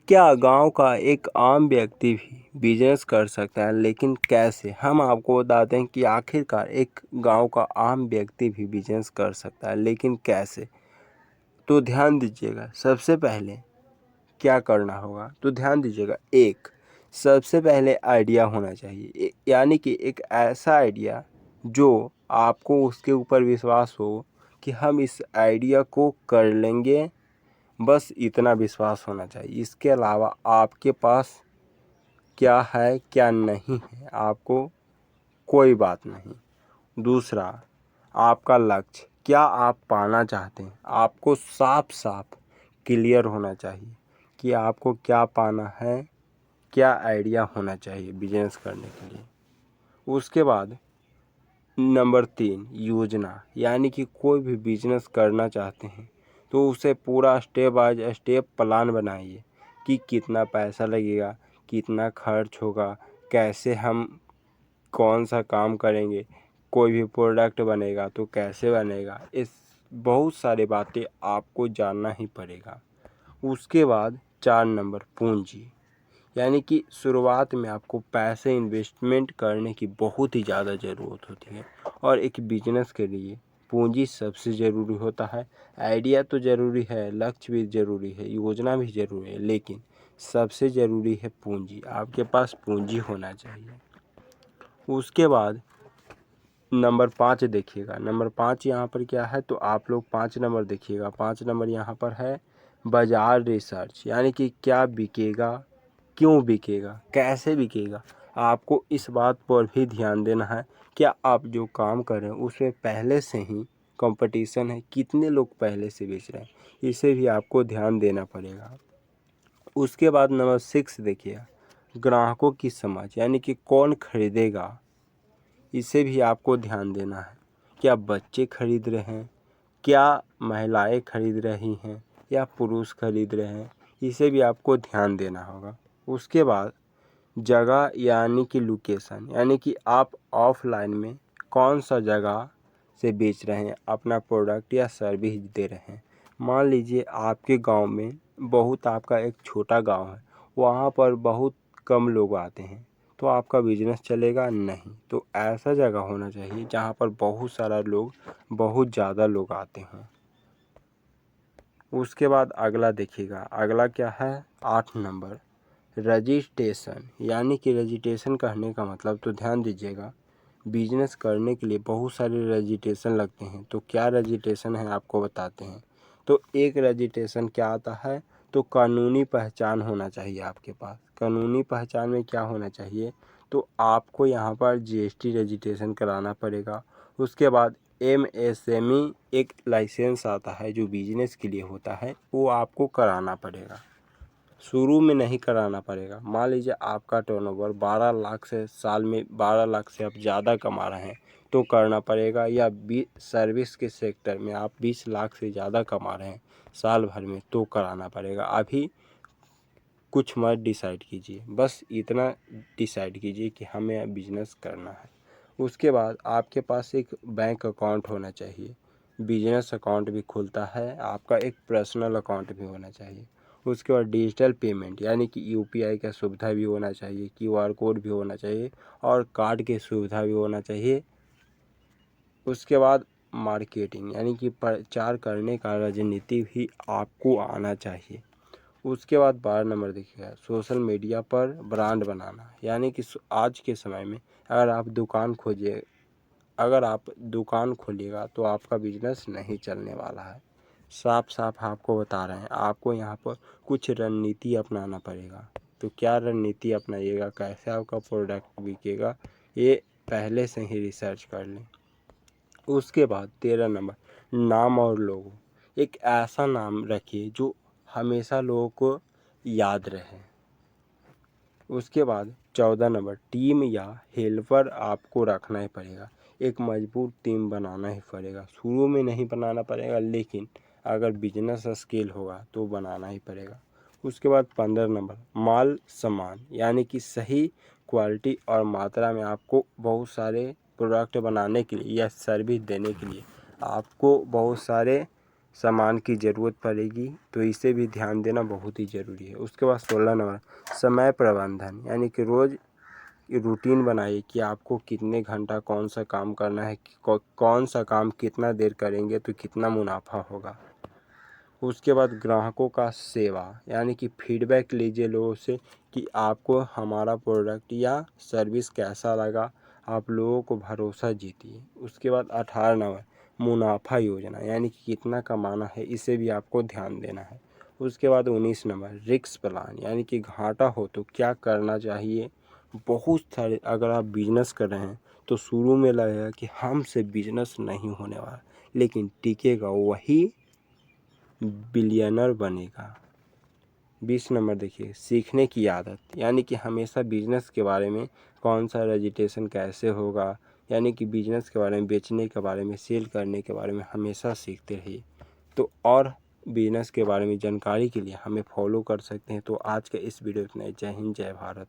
क्या गांव का एक आम व्यक्ति भी बिजनेस कर सकता है, लेकिन कैसे? हम आपको बताते हैं कि आखिरकार एक गांव का आम व्यक्ति भी बिजनेस कर सकता है, लेकिन कैसे? तो ध्यान दीजिएगा, सबसे पहले क्या करना होगा तो ध्यान दीजिएगा। सबसे पहले आइडिया होना चाहिए, यानी कि एक ऐसा आइडिया जो आपको उसके ऊपर विश्वास हो कि हम इस आइडिया को कर लेंगे। बस इतना विश्वास होना चाहिए। इसके अलावा आपके पास क्या है क्या नहीं है आपको कोई बात नहीं। दूसरा, आपका लक्ष्य क्या आप पाना चाहते हैं, आपको साफ साफ क्लियर होना चाहिए कि आपको क्या पाना है, क्या आइडिया होना चाहिए बिजनेस करने के लिए। उसके बाद नंबर 3, योजना, यानी कि कोई भी बिजनेस करना चाहते हैं तो उसे पूरा स्टेप बाय स्टेप प्लान बनाइए कि कितना पैसा लगेगा, कितना खर्च होगा, कैसे हम कौन सा काम करेंगे, कोई भी प्रोडक्ट बनेगा तो कैसे बनेगा। इस बहुत सारी बातें आपको जानना ही पड़ेगा। उसके बाद 4 नंबर, पूंजी, यानी कि शुरुआत में आपको पैसे इन्वेस्टमेंट करने की बहुत ही ज़्यादा ज़रूरत होती है और एक बिजनेस के लिए पूंजी सबसे ज़रूरी होता है। आइडिया तो ज़रूरी है, लक्ष्य भी ज़रूरी है, योजना भी ज़रूरी है, लेकिन सबसे ज़रूरी है पूंजी। आपके पास पूंजी होना चाहिए। उसके बाद नंबर 5 देखिएगा। नंबर 5 यहाँ पर क्या है तो आप लोग 5 नंबर देखिएगा। 5 नंबर यहाँ पर है बाज़ार रिसर्च, यानी कि क्या बिकेगा, क्यों बिकेगा, कैसे बिकेगा। आपको इस बात पर भी ध्यान देना है क्या आप जो काम कर रहे हैं उसमें पहले से ही कंपटीशन है, कितने लोग पहले से बेच रहे हैं, इसे भी आपको ध्यान देना पड़ेगा। उसके बाद नंबर 6 देखिएगा, ग्राहकों की समझ, यानी कि कौन खरीदेगा, इसे भी आपको ध्यान देना है। क्या बच्चे खरीद रहे हैं, क्या महिलाएं खरीद रही हैं या पुरुष खरीद रहे हैं, इसे भी आपको ध्यान देना होगा। उसके बाद जगह, यानी कि लोकेशन, यानी कि आप ऑफलाइन में कौन सा जगह से बेच रहे हैं, अपना प्रोडक्ट या सर्विस दे रहे हैं। मान लीजिए आपके गांव में आपका एक छोटा गांव है, वहां पर बहुत कम लोग आते हैं तो आपका बिजनेस चलेगा नहीं। तो ऐसा जगह होना चाहिए जहां पर बहुत सारा लोग, बहुत ज़्यादा लोग आते हैं। उसके बाद अगला देखिएगा, अगला क्या है 8 नंबर, रजिस्ट्रेशन, यानी कि रजिस्ट्रेशन कहने का मतलब तो ध्यान दीजिएगा, बिजनेस करने के लिए बहुत सारे रजिस्ट्रेशन लगते हैं। तो क्या रजिस्ट्रेशन है आपको बताते हैं। तो एक रजिस्ट्रेशन क्या आता है तो कानूनी पहचान होना चाहिए आपके पास। कानूनी पहचान में क्या होना चाहिए तो आपको यहाँ पर जीएसटी रजिस्ट्रेशन कराना पड़ेगा। उसके बाद एमएसएमई एक लाइसेंस आता है जो बिजनेस के लिए होता है, वो आपको कराना पड़ेगा। शुरू में नहीं कराना पड़ेगा। मान लीजिए आपका टर्नओवर 12 लाख से, साल में 12 लाख से आप ज़्यादा कमा रहे हैं तो करना पड़ेगा, या सर्विस के सेक्टर में आप 20 लाख से ज़्यादा कमा रहे हैं साल भर में तो कराना पड़ेगा। अभी कुछ मत डिसाइड कीजिए, बस इतना डिसाइड कीजिए कि हमें बिजनेस करना है। उसके बाद आपके पास एक बैंक अकाउंट होना चाहिए, बिजनेस अकाउंट भी खुलता है, आपका एक पर्सनल अकाउंट भी होना चाहिए। उसके बाद डिजिटल पेमेंट, यानी कि यूपीआई का सुविधा भी होना चाहिए, क्यूआर कोड भी होना चाहिए और कार्ड की सुविधा भी होना चाहिए। उसके बाद मार्केटिंग, यानी कि प्रचार करने का रणनीति भी आपको आना चाहिए। उसके बाद 12 नंबर देखिएगा, सोशल मीडिया पर ब्रांड बनाना, यानी कि आज के समय में अगर आप दुकान खोलिएगा तो आपका बिजनेस नहीं चलने वाला है। साफ साफ आपको बता रहे हैं, आपको यहाँ पर कुछ रणनीति अपनाना पड़ेगा। तो क्या रणनीति अपनाइएगा, कैसे आपका प्रोडक्ट बिकेगा, ये पहले से ही रिसर्च कर लें। उसके बाद 13 नंबर, नाम और लोगो, एक ऐसा नाम रखिए जो हमेशा लोगों को याद रहे। उसके बाद 14 नंबर, टीम या हेल्पर आपको रखना ही पड़ेगा। एक मजबूत टीम बनाना ही पड़ेगा। शुरू में नहीं बनाना पड़ेगा, लेकिन अगर बिजनेस स्केल होगा तो बनाना ही पड़ेगा। उसके बाद 15 नंबर, माल सामान, यानी कि सही क्वालिटी और मात्रा में आपको बहुत सारे प्रोडक्ट बनाने के लिए या सर्विस देने के लिए आपको बहुत सारे सामान की ज़रूरत पड़ेगी, तो इसे भी ध्यान देना बहुत ही ज़रूरी है। उसके बाद 16 नंबर समय प्रबंधन, यानी कि रोज़ रूटीन बनाइए कि आपको कितने घंटा कौन सा काम करना है, कौन सा काम कितना देर करेंगे तो कितना मुनाफा होगा। उसके बाद ग्राहकों का सेवा, यानी कि फीडबैक लीजिए लोगों से कि आपको हमारा प्रोडक्ट या सर्विस कैसा लगा, आप लोगों को भरोसा जीतिए। उसके बाद 18 नंबर मुनाफा योजना, यानी कि कितना कमाना है, इसे भी आपको ध्यान देना है। उसके बाद 19 नंबर रिस्क प्लान, यानी कि घाटा हो तो क्या करना चाहिए। बहुत सारे, अगर आप बिजनेस कर रहे हैं तो शुरू में लगेगा कि हमसे बिजनेस नहीं होने वाला, लेकिन टिकेगा वही बिलियनर बनेगा। 20 नंबर देखिए सीखने की आदत, यानी कि हमेशा बिजनेस के बारे में कौन सा रजिस्ट्रेशन कैसे होगा, यानी कि बिजनेस के बारे में, बेचने के बारे में, सेल करने के बारे में हमेशा सीखते रहिए। तो और बिजनेस के बारे में जानकारी के लिए हमें फॉलो कर सकते हैं। तो आज का इस वीडियो इतना ही। जय हिंद, जय भारत।